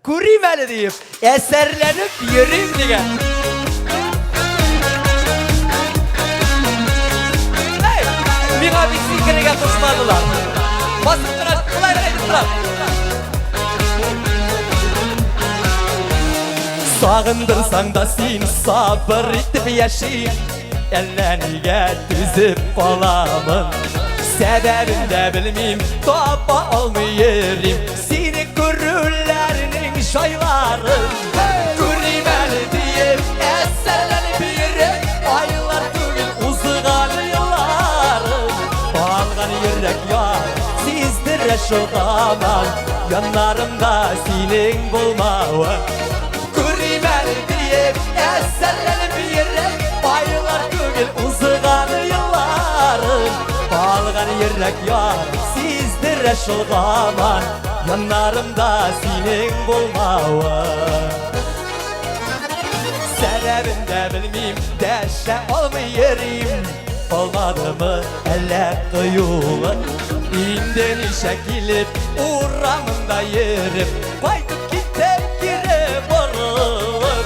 Göreyim deyip eserlenip yürüyüm diye. Hey! Bana bir sikerege koşmadılar. Basıp durar, kolay durar. Sağındırsan da sen sabır etip yaşayın. Ellerine düzüp olamın. Sebebini de bilmeyim, tapa olmayırım. Seni görürlerinin şayları Göremeli deyip eserlenip yürek. Aylar tügün uzağan yılları Bağlan yürek yar, sizdir şu zaman. Yanlarımda senin bulmağın Göremeli deyip eserlenip yürek. Aylar tügün uzağan yılları Bağlan yürek yar, sizdir şu zaman. Yanlarımda senin bulmağın Sebebini de bilmeyim, deşe olmayırım. Olmadı mı eller duyulur. İnden işe gelip uğramında yerim. Baytıp gidip girip vurulur.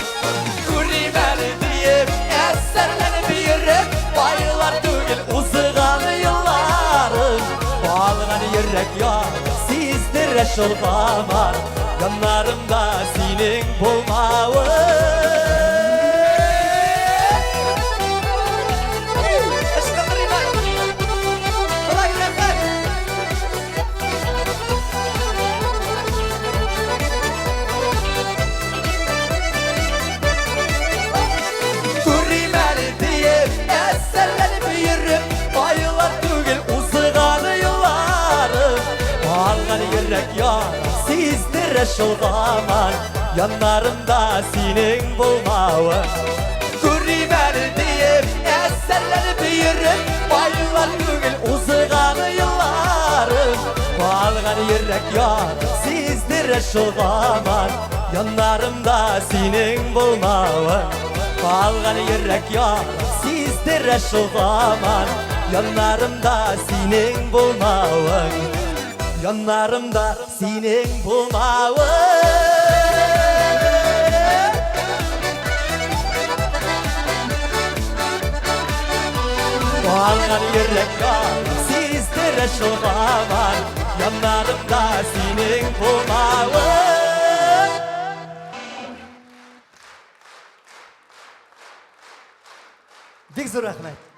Göremeli deyip eserlenip yürek. Bayılar tügül uzağan yılların Bağlan yürek yar, sizdir şu zaman. Yanlarımda senin bulmağın Göremeli deyip eserlenip yürüp. Bayılar tügül uzağan yılların Bağlan yürek yar, sizdir şu zaman. Yanlarımda senin bulmağın Göremeli deyip eserlenip yürüp. Bayılar tügül uzağan yılların Bağlan yürek yar, sizdir şu zaman. Yanlarımda senin bulmağın Bağlan yürek yar, sizdir şu zaman. Yanlarımda senin bulmağın Yanlarımda senin bulmağın Bağlan yürek yar, sizdir şu zaman. Yanlarımda senin bulmağın Big zor rahmet.